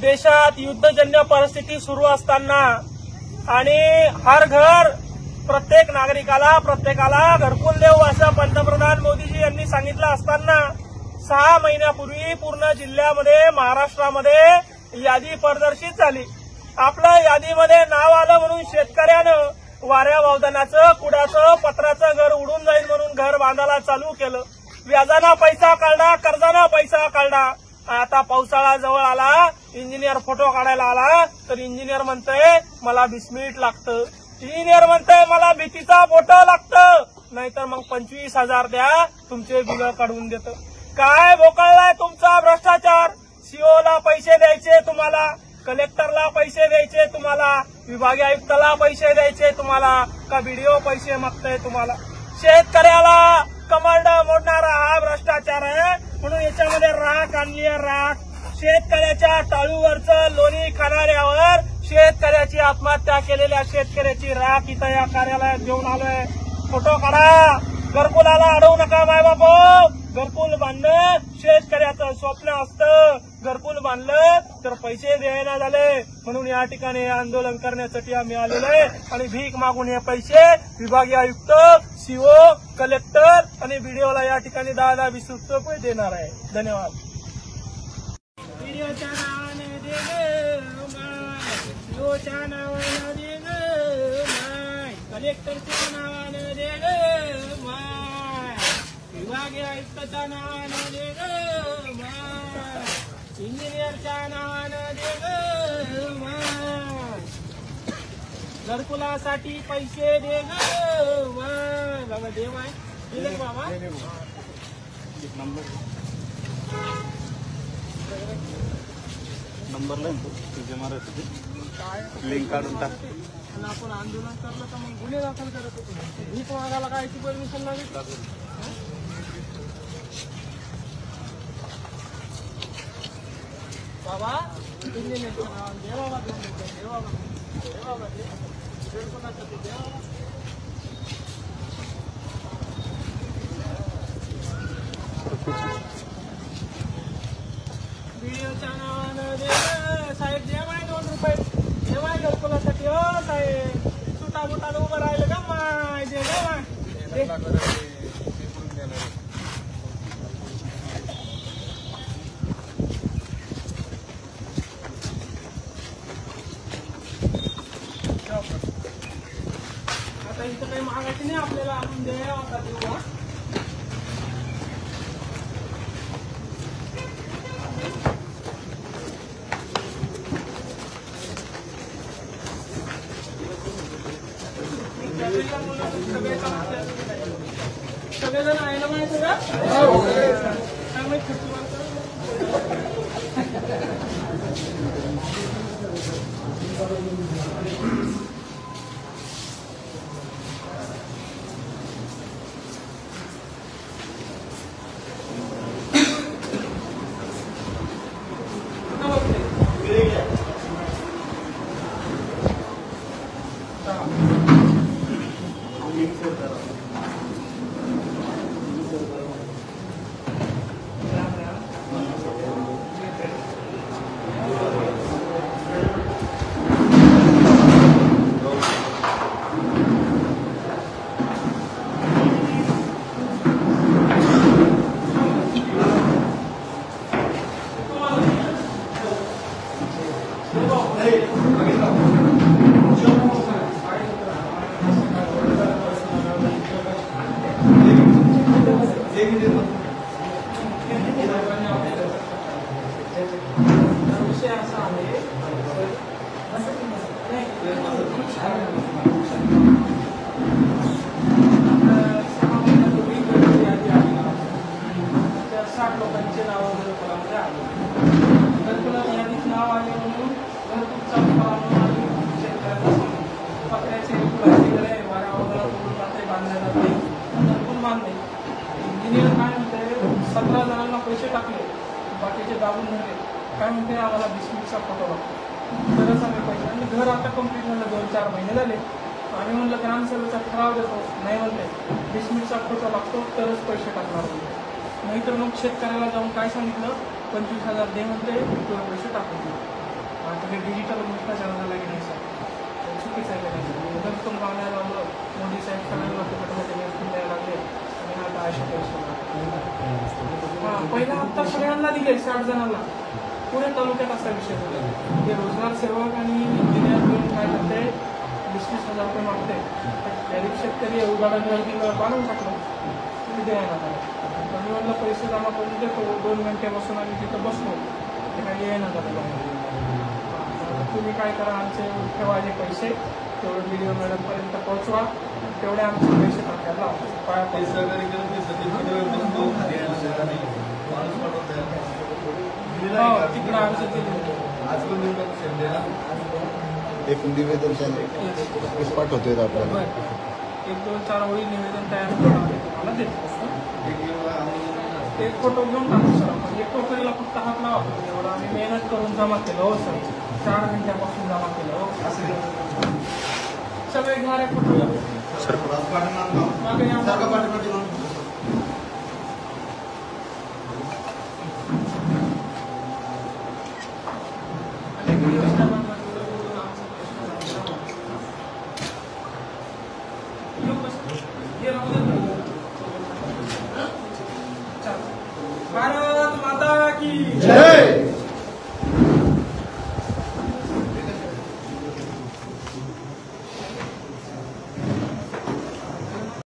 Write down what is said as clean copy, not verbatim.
देशात युद्धजन्य परिस्थिती सुरू असताना आणि हर घर प्रत्येक नागरिकाला प्रत्येकाला घरकुल देऊ असं पंतप्रधान मोदीजी यांनी सांगितलं असताना 6 महिन्यापूर्वी पूर्ण जिल्ह्यामध्ये महाराष्ट्रामध्ये यादी प्रदर्शित झाली। आपलं यादीमध्ये नाव आलं म्हणून शेतकऱ्यानं वाऱ्या वावदानाचं कुडाचं पत्राचं घर उडून जाईल म्हणून घर बांधायला चालू केलं। व्याजाना पैसा काढला, कर्जाना पैसा काढला। आता पावसाळा जवळ आला, इंजिनियर फोटो काढायला आला तर इंजिनियर म्हणतोय मला 20 मिनिट लागतं, इंजिनियर म्हणतोय मला भीतीचा फोटो लागतं, नाहीतर मग 25,000 द्या तुमचे बिल काढून देतं। काय भोकाळलाय तुमचा भ्रष्टाचार? सीओला पैसे द्यायचे तुम्हाला, कलेक्टरला पैसे द्यायचे तुम्हाला, विभागीय आयुक्ताला पैसे द्यायचे तुम्हाला, का व्हिडिओ पैसे मागताय तुम्हाला? शेतकऱ्याला कमांड मोडणारा हा भ्रष्टाचार आहे म्हणून याच्यामध्ये राख आणली आहे, राख। शेतकऱ्याच्या टाळूवरचं लोणी खाणाऱ्यावर शेतकऱ्याची आत्महत्या केलेल्या शेतकऱ्याची राख इथं या कार्यालयात घेऊन आलोय। फोटो काढा, घरकुलाला अडवू नका माय बापू। घरकुल बांधलं शेतकऱ्याचं स्वप्न असतं, घरकुल बांधलं तर पैसे द्यायला झाले म्हणून या ठिकाणी आंदोलन करण्यासाठी आम्ही आलेलो आहे आणि भीक मागून हे पैसे विभागीय आयुक्त, सीओ, कलेक्टर आणि व्हिडिओला या ठिकाणी 10-20 रुपये देणार आहे। धन्यवाद। व्हिडिओच्या नावाने दे सीओच्या नावाने दे कलेक्टरच्या नावाने दे विभागीय आयुक्ताच्या नावाने दे इंजिनियरच्या नावाने दे घरकुलासाठी पैसे दे बाबा देव आहे दिले बाबा नंबर लाईन तुझे महाराष्ट्र लिंक काढून टाक। आपण आंदोलन करलं तर मग गुन्हे दाखल करत होतो। भीक मागायला काय परमिशन लागेल बाबा? इंजिनियरच्या नावाने दे बाबा, दे बाबा, दे बाबा, दे कोणाचं दे बाबा। व्हिडिओच्या नावानं दे साहेब, दे माय 2 रुपये, दे माय घरकुलासाठी। हो साहेब, सुटा बुटाला उभं राहिलं का माय? दे माय आता इथं काही मागायचं नाही आपल्याला, आपण द्या आता देऊ। सगळेजण आहे ना माहिती का? इंजिनियर काय म्हणते 17 जणांना पैसे टाकले, बाकीचे दाबून धरले, काय म्हणते आम्हाला 20 मिनिटचा फोटो लागतो तरच आम्ही पैसे, आणि घर आता कंप्लीट झालं 2-4 महिने झाले, आम्ही म्हणलं ग्रामसभेचा ठराव देतो, नाही म्हणते 20 मिनिटचा फोटो लागतो तरच पैसे टाकणार म्हणते, नाहीतर मग शेतकऱ्याला जाऊन काय सांगितलं 25,000 दे म्हणते तुला पैसे टाकून म्हणजे डिजिटल भ्रष्टाचार झाला की नाही सर, चुकीचं आहे का नाही. जर तुम गावल्या लावलं मोदी साहेब सगळ्यांना फुकटमध्ये निवडून द्यायला लागले आणि आता अशा पैसे पहिला हप्ता सगळ्यांना दिले 60 जणांना. पुणे तालुक्यात असा विषय झाला. हे रोजगार सेवक आणि इंजिनियर मिळून काय करते 20,000 रुपये मागते. गरीब शेतकरी उदाहरण बांधून टाकलं तुम्ही द्यायला रविवारला पैसे जमा करून देतो. 2 घंटे बसून आम्ही तिथं बसलो ते काही येणार तुम्ही काय करा आमचे ठेवायचे पैसे तेवढे व्हिडिओ मॅडमपर्यंत पोहोचवा तेवढे आमचे पैसे टाकायला तिकडं आमचं एक निवेदन पाठवतोय आपल्याला 1-2-4 ओळी निवेदन तयार करून तुम्हाला देतो. एक फोटो घेऊन टाकू सर आपण. एक टोकरीला फक्त हात लावा एवढं आम्ही मेहनत करून जमा केलं हो सर. 4 घंट्यापासून जमा केलं हो. सगळे घेणारे फोटो भारत माता की जय.